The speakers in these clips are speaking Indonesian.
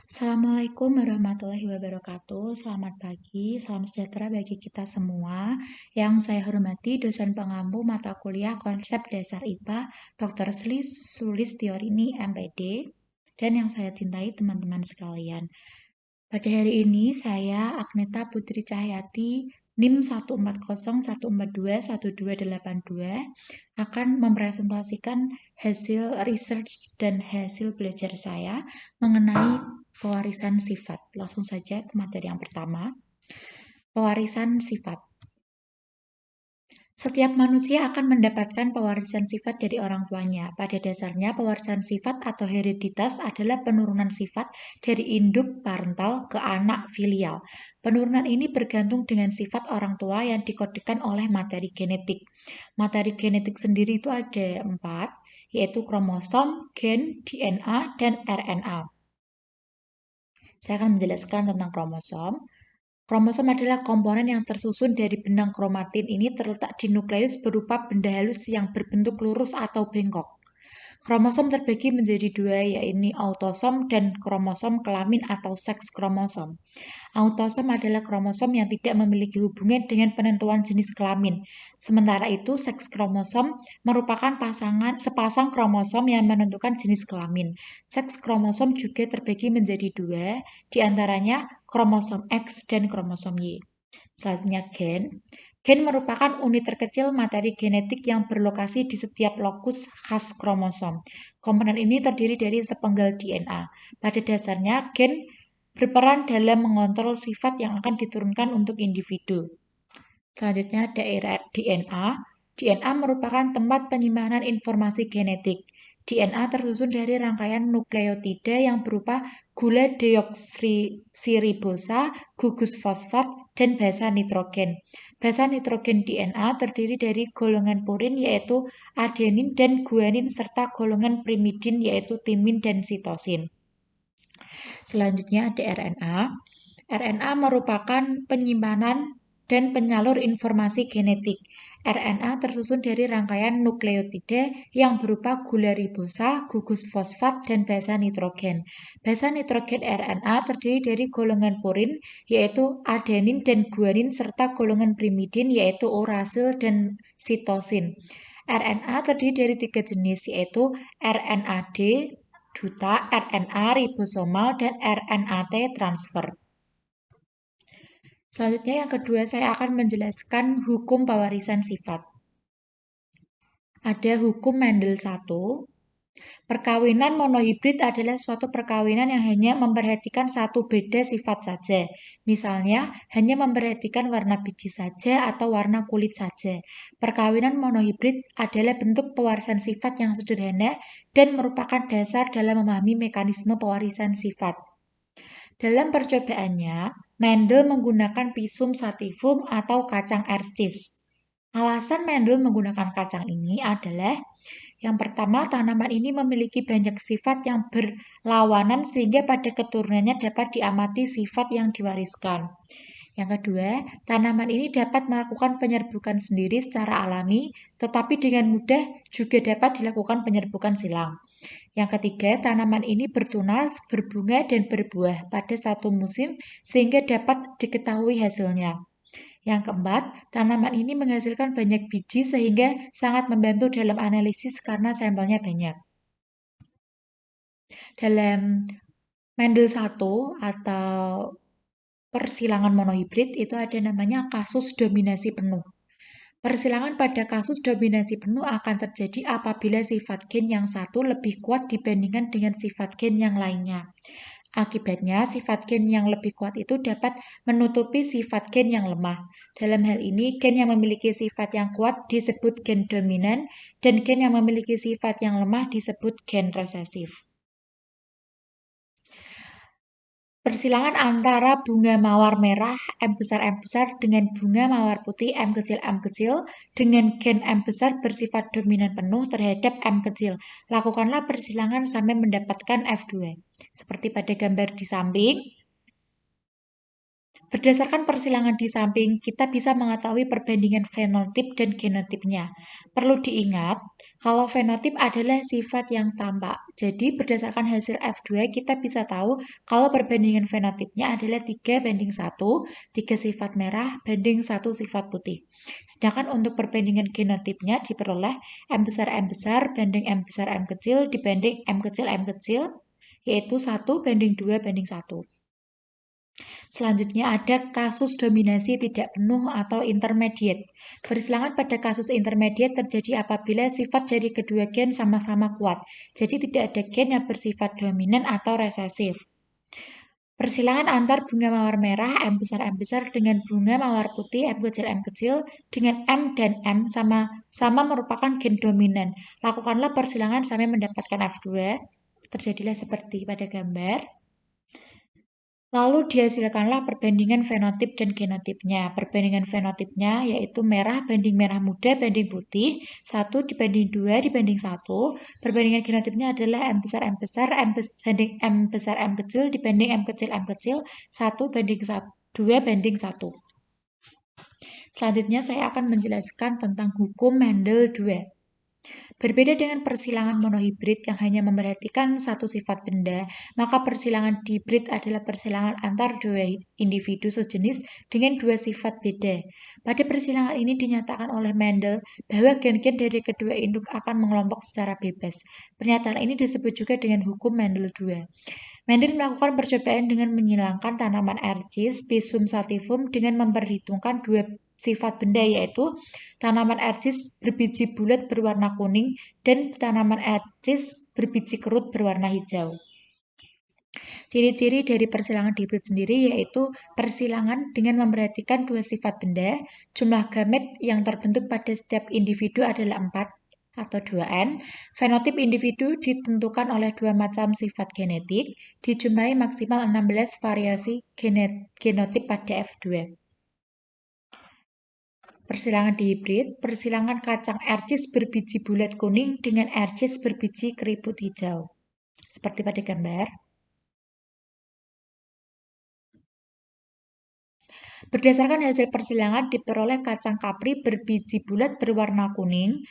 Assalamualaikum warahmatullahi wabarakatuh. Selamat pagi, salam sejahtera bagi kita semua. Yang saya hormati dosen pengampu mata kuliah Konsep Dasar IPA, Dr. Sulistiorini MPD, dan yang saya cintai teman-teman sekalian. Pada hari ini saya Agneta Putri Cahyati NIM 14014212282 akan mempresentasikan hasil research dan hasil belajar saya mengenai pewarisan sifat. Langsung saja ke materi yang pertama. Pewarisan sifat. Setiap manusia akan mendapatkan pewarisan sifat dari orang tuanya. Pada dasarnya, pewarisan sifat atau hereditas adalah penurunan sifat dari induk parental ke anak filial. Penurunan ini bergantung dengan sifat orang tua yang dikodekan oleh materi genetik. Materi genetik sendiri itu ada 4, yaitu kromosom, gen, DNA, dan RNA. Saya akan menjelaskan tentang kromosom. Kromosom adalah komponen yang tersusun dari benang kromatin. Ini terletak di nukleus berupa benda halus yang berbentuk lurus atau bengkok. Kromosom terbagi menjadi 2, yaitu autosom dan kromosom kelamin atau seks kromosom. Autosom adalah kromosom yang tidak memiliki hubungan dengan penentuan jenis kelamin. Sementara itu, seks kromosom merupakan sepasang kromosom yang menentukan jenis kelamin. Seks kromosom juga terbagi menjadi 2, diantaranya kromosom X dan kromosom Y. Selanjutnya gen. Gen merupakan unit terkecil materi genetik yang berlokasi di setiap lokus khas kromosom. Komponen ini terdiri dari sepenggal DNA. Pada dasarnya, gen berperan dalam mengontrol sifat yang akan diturunkan untuk individu. Selanjutnya daerah DNA. DNA merupakan tempat penyimpanan informasi genetik. DNA tersusun dari rangkaian nukleotida yang berupa gula deoksiribosa, gugus fosfat, dan basa nitrogen. Basa nitrogen DNA terdiri dari golongan purin yaitu adenin dan guanin serta golongan pirimidin yaitu timin dan sitosin. Selanjutnya ada RNA. RNA merupakan penyimpanan dan penyalur informasi genetik. RNA tersusun dari rangkaian nukleotida yang berupa gula ribosa, gugus fosfat, dan basa nitrogen. Basa nitrogen RNA terdiri dari golongan purin, yaitu adenin dan guanin, serta golongan pirimidin, yaitu urasil dan sitosin. RNA terdiri dari 3 jenis, yaitu RNAD, duta, RNA ribosomal, dan RNAT transfer. Selanjutnya yang kedua saya akan menjelaskan hukum pewarisan sifat. Ada hukum Mendel 1. Perkawinan monohibrid adalah suatu perkawinan yang hanya memperhatikan satu beda sifat saja. Misalnya, hanya memperhatikan warna biji saja atau warna kulit saja. Perkawinan monohibrid adalah bentuk pewarisan sifat yang sederhana dan merupakan dasar dalam memahami mekanisme pewarisan sifat. Dalam percobaannya, Mendel menggunakan Pisum sativum atau kacang ercis. Alasan Mendel menggunakan kacang ini adalah yang pertama, tanaman ini memiliki banyak sifat yang berlawanan sehingga pada keturunannya dapat diamati sifat yang diwariskan. Yang kedua, tanaman ini dapat melakukan penyerbukan sendiri secara alami, tetapi dengan mudah juga dapat dilakukan penyerbukan silang. Yang ketiga, tanaman ini bertunas, berbunga, dan berbuah pada satu musim sehingga dapat diketahui hasilnya. Yang keempat, tanaman ini menghasilkan banyak biji sehingga sangat membantu dalam analisis karena sampelnya banyak. Dalam Mendel 1 atau persilangan monohibrid itu ada namanya kasus dominasi penuh. Persilangan pada kasus dominasi penuh akan terjadi apabila sifat gen yang satu lebih kuat dibandingkan dengan sifat gen yang lainnya. Akibatnya, sifat gen yang lebih kuat itu dapat menutupi sifat gen yang lemah. Dalam hal ini, gen yang memiliki sifat yang kuat disebut gen dominan, dan gen yang memiliki sifat yang lemah disebut gen resesif. Persilangan antara bunga mawar merah M besar dengan bunga mawar putih M kecil dengan gen M besar bersifat dominan penuh terhadap M kecil. Lakukanlah persilangan sampai mendapatkan F2. Seperti pada gambar di samping. Berdasarkan persilangan di samping, kita bisa mengetahui perbandingan fenotip dan genotipnya. Perlu diingat, kalau fenotip adalah sifat yang tampak. Jadi, berdasarkan hasil F2, kita bisa tahu kalau perbandingan fenotipnya adalah 3:1, 3 sifat merah banding 1 sifat putih. Sedangkan untuk perbandingan genotipnya diperoleh M besar banding M besar M kecil dibanding M kecil, yaitu 1:2:1. Selanjutnya ada kasus dominasi tidak penuh atau intermediate. Persilangan pada kasus intermediate terjadi apabila sifat dari kedua gen sama-sama kuat. Jadi tidak ada gen yang bersifat dominan atau resesif. Persilangan antar bunga mawar merah M besar dengan bunga mawar putih M kecil dengan M dan M sama merupakan gen dominan. Lakukanlah persilangan sampai mendapatkan F2. Terjadilah seperti pada gambar. Lalu dihasilkanlah perbandingan fenotip dan genotipnya. Perbandingan fenotipnya yaitu merah banding merah muda banding putih, 1:2:1. Perbandingan genotipnya adalah M besar banding M besar M kecil dibanding M kecil, 1:2:1. Selanjutnya saya akan menjelaskan tentang hukum Mendel 2. Berbeda dengan persilangan monohibrid yang hanya memperhatikan satu sifat benda, maka persilangan dihibrid adalah persilangan antar dua individu sejenis dengan dua sifat beda. Pada persilangan ini dinyatakan oleh Mendel bahwa gen-gen dari kedua induk akan mengelompok secara bebas. Pernyataan ini disebut juga dengan hukum Mendel 2. Mendel melakukan percobaan dengan menyilangkan tanaman Ercis, Pisum sativum dengan memperhitungkan dua sifat benda yaitu tanaman Ercis berbiji bulat berwarna kuning dan tanaman Ercis berbiji kerut berwarna hijau. Ciri-ciri dari persilangan dihibrid sendiri yaitu persilangan dengan memperhatikan dua sifat benda, jumlah gamet yang terbentuk pada setiap individu adalah 4 atau 2N. Fenotip individu ditentukan oleh dua macam sifat genetik, dijumlahi maksimal 16 variasi genotip pada F2. Persilangan dihibrid, persilangan kacang Ercis berbiji bulat kuning dengan Ercis berbiji keriput hijau. Seperti pada gambar. Berdasarkan hasil persilangan diperoleh kacang kapri berbiji bulat berwarna kuning,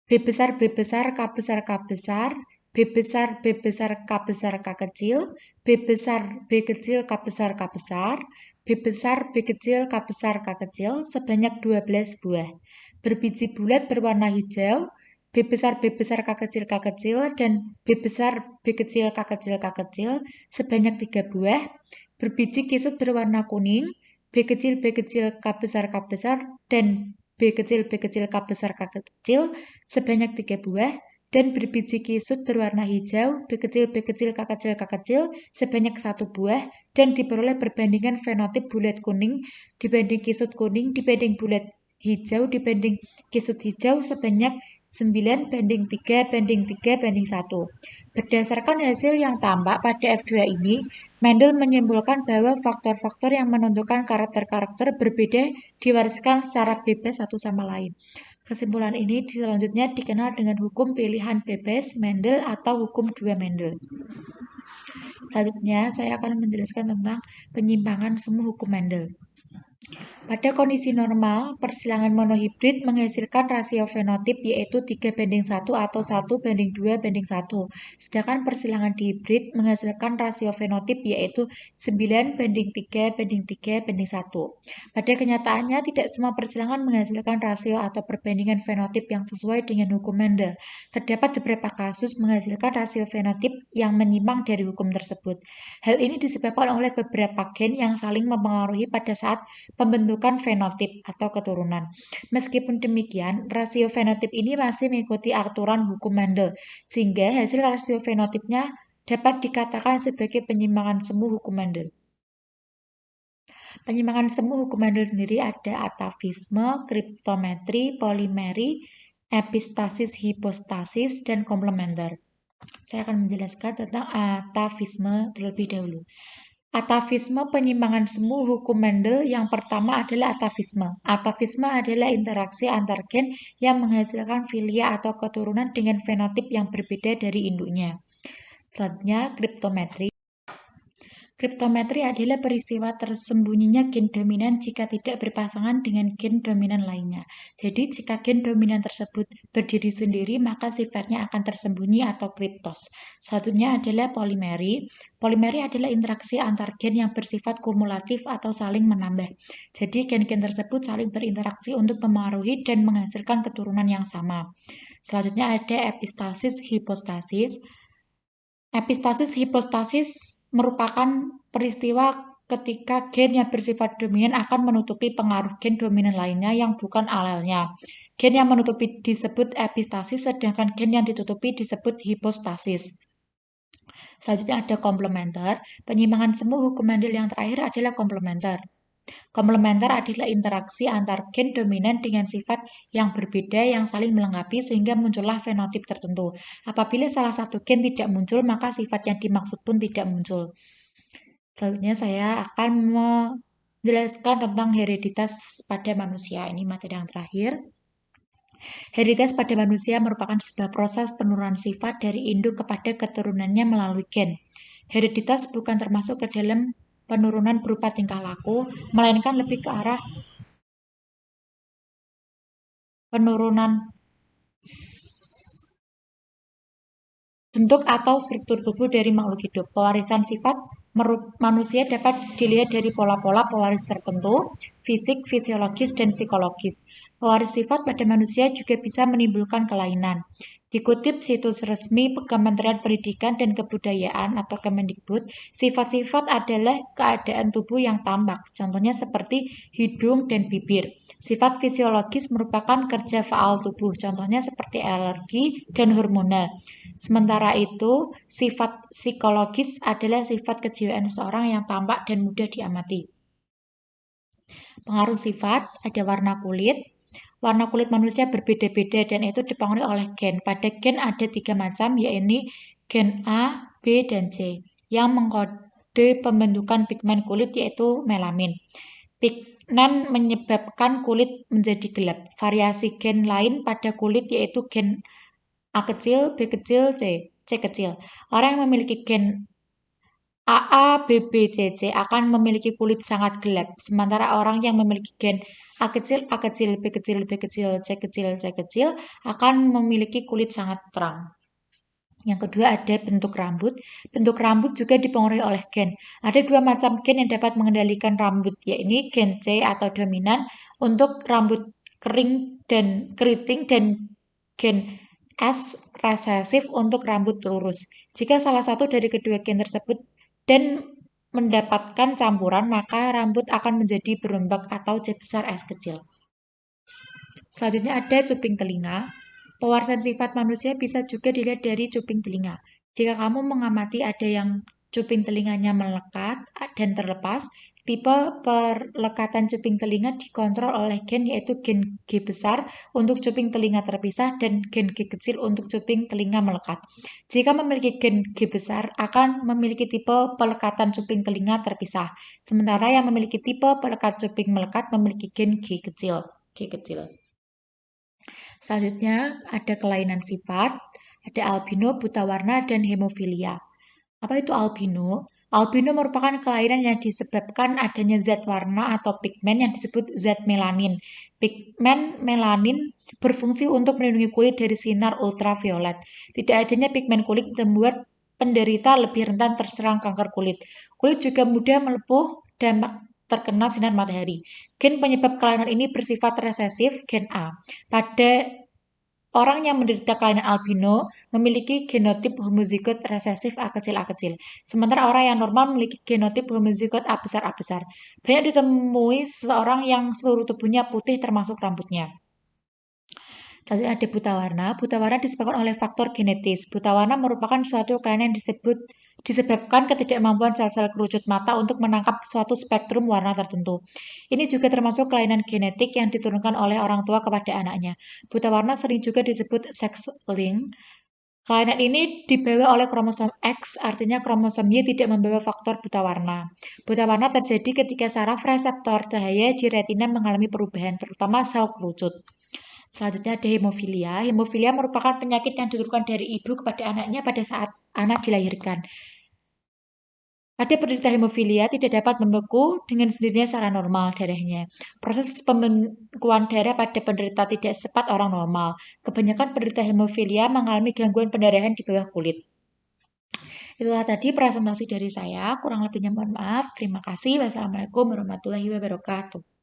B besar, B besar, K besar, K besar, B besar, B besar, K besar, K kecil, B besar, B kecil, K besar, K besar, B besar, B kecil, K besar, K kecil, sebanyak 12 buah. Berbiji bulat berwarna hijau, B besar, K kecil, dan B besar, B kecil, K kecil, sebanyak 3 buah. Berbiji kisut berwarna kuning, B kecil, K besar, dan B kecil, K kecil, sebanyak 3 buah, dan berbiji kisut berwarna hijau, B kecil, K kecil, sebanyak 1 buah, dan diperoleh perbandingan fenotip bulat kuning dibanding kisut kuning dibanding bulat hijau dibanding kisut hijau sebanyak 9:3:3:1. Berdasarkan hasil yang tampak pada F2 ini, Mendel menyimpulkan bahwa faktor-faktor yang menentukan karakter-karakter berbeda diwariskan secara bebas satu sama lain. Kesimpulan ini selanjutnya dikenal dengan hukum pilihan bebas Mendel atau hukum 2 Mendel. Selanjutnya, saya akan menjelaskan tentang penyimpangan semu hukum Mendel. Pada kondisi normal, persilangan monohibrid menghasilkan rasio fenotip yaitu 3:1 atau 1:2:1. Sedangkan persilangan dihibrid menghasilkan rasio fenotip yaitu 9:3:3:1. Pada kenyataannya, tidak semua persilangan menghasilkan rasio atau perbandingan fenotip yang sesuai dengan hukum Mendel. Terdapat beberapa kasus menghasilkan rasio fenotip yang menyimpang dari hukum tersebut. Hal ini disebabkan oleh beberapa gen yang saling mempengaruhi pada saat pembentukan fenotip atau keturunan. Meskipun demikian, rasio fenotip ini masih mengikuti aturan hukum Mendel, sehingga hasil rasio fenotipnya dapat dikatakan sebagai penyimpangan semu hukum Mendel. Penyimpangan semu hukum Mendel sendiri ada atavisme, kriptometri, polimeri, epistasis, hipostasis, dan komplementer. Saya akan menjelaskan tentang atavisme terlebih dahulu. Atavisme penyimpangan semu hukum Mendel yang pertama adalah atavisme. Atavisme adalah interaksi antar gen yang menghasilkan filia atau keturunan dengan fenotip yang berbeda dari induknya. Selanjutnya, kriptometri. Kriptometri adalah peristiwa tersembunyinya gen dominan jika tidak berpasangan dengan gen dominan lainnya. Jadi, jika gen dominan tersebut berdiri sendiri, maka sifatnya akan tersembunyi atau kriptos. Selanjutnya adalah polimeri. Polimeri adalah interaksi antar gen yang bersifat kumulatif atau saling menambah. Jadi, gen-gen tersebut saling berinteraksi untuk memengaruhi dan menghasilkan keturunan yang sama. Selanjutnya ada epistasis hipostasis. Epistasis hipostasis merupakan peristiwa ketika gen yang bersifat dominan akan menutupi pengaruh gen dominan lainnya yang bukan alelnya. Gen yang menutupi disebut epistasis, sedangkan gen yang ditutupi disebut hipostasis. Selanjutnya ada komplementer. Penyimpangan semu hukum Mendel yang terakhir adalah komplementer. Komplementer adalah interaksi antar gen dominan dengan sifat yang berbeda yang saling melengkapi sehingga muncullah fenotip tertentu. Apabila salah satu gen tidak muncul, maka sifat yang dimaksud pun tidak muncul. Selanjutnya saya akan menjelaskan tentang hereditas pada manusia. Ini materi yang terakhir. Hereditas pada manusia merupakan sebuah proses penurunan sifat dari induk kepada keturunannya melalui gen. Hereditas bukan termasuk ke dalam penurunan berupa tingkah laku, melainkan lebih ke arah penurunan bentuk atau struktur tubuh dari makhluk hidup. Pewarisan sifat manusia dapat dilihat dari pola-pola pewaris tertentu, fisik, fisiologis, dan psikologis. Pewaris sifat pada manusia juga bisa menimbulkan kelainan. Dikutip situs resmi Kementerian Pendidikan dan Kebudayaan atau Kemendikbud, sifat-sifat adalah keadaan tubuh yang tampak, contohnya seperti hidung dan bibir. Sifat fisiologis merupakan kerja faal tubuh, contohnya seperti alergi dan hormonal. Sementara itu, sifat psikologis adalah sifat kejiwaan seseorang yang tampak dan mudah diamati. Pengaruh sifat, ada warna kulit. Warna kulit manusia berbeda-beda dan itu dipengaruhi oleh gen. Pada gen ada 3 macam, yaitu gen A, B, dan C, yang mengkode pembentukan pigmen kulit yaitu melamin. Pigmen menyebabkan kulit menjadi gelap. Variasi gen lain pada kulit yaitu gen A kecil, B kecil, C kecil. Orang yang memiliki gen AA, BB, CC akan memiliki kulit sangat gelap, sementara orang yang memiliki gen A kecil, B kecil, B kecil, C kecil akan memiliki kulit sangat terang. Yang kedua ada bentuk rambut. Bentuk rambut juga dipengaruhi oleh gen. Ada 2 macam gen yang dapat mengendalikan rambut, yaitu gen C atau dominan untuk rambut kering dan keriting dan gen S resesif untuk rambut lurus. Jika salah satu dari kedua gen tersebut dan mendapatkan campuran, maka rambut akan menjadi berombak atau C besar S kecil. Selanjutnya ada cuping telinga. Pewarisan sifat manusia bisa juga dilihat dari cuping telinga. Jika kamu mengamati ada yang cuping telinganya melekat dan terlepas, tipe perlekatan cuping telinga dikontrol oleh gen yaitu gen G besar untuk cuping telinga terpisah dan gen G kecil untuk cuping telinga melekat. Jika memiliki gen G besar akan memiliki tipe pelekatan cuping telinga terpisah, sementara yang memiliki tipe pelekat cuping melekat memiliki gen G kecil. Selanjutnya ada kelainan sifat, ada albino, buta warna, dan hemofilia. Apa itu albino? Albino merupakan kelainan yang disebabkan adanya zat warna atau pigmen yang disebut zat melanin. Pigmen melanin berfungsi untuk melindungi kulit dari sinar ultraviolet. Tidak adanya pigmen kulit membuat penderita lebih rentan terserang kanker kulit. Kulit juga mudah melepuh dan terkena sinar matahari. Gen penyebab kelainan ini bersifat resesif, gen A. Pada orang yang menderita kelainan albino memiliki genotip homozigot resesif A kecil. Sementara orang yang normal memiliki genotip homozigot A besar. Banyak ditemui seorang yang seluruh tubuhnya putih termasuk rambutnya. Selanjutnya ada buta warna. Buta warna disebabkan oleh faktor genetis. Buta warna merupakan suatu kelainan yang disebabkan ketidakmampuan sel-sel kerucut mata untuk menangkap suatu spektrum warna tertentu. Ini juga termasuk kelainan genetik yang diturunkan oleh orang tua kepada anaknya. Buta warna sering juga disebut sex linked. Kelainan ini dibawa oleh kromosom X, artinya kromosom Y tidak membawa faktor buta warna. Buta warna terjadi ketika saraf reseptor cahaya di retina mengalami perubahan, terutama sel kerucut. Selanjutnya ada hemofilia. Hemofilia merupakan penyakit yang diturunkan dari ibu kepada anaknya pada saat anak dilahirkan. Pada penderita hemofilia tidak dapat membeku dengan sendirinya secara normal darahnya. Proses pembekuan darah pada penderita tidak secepat orang normal. Kebanyakan penderita hemofilia mengalami gangguan pendarahan di bawah kulit. Itulah tadi presentasi dari saya. Kurang lebihnya mohon maaf. Terima kasih. Wassalamualaikum warahmatullahi wabarakatuh.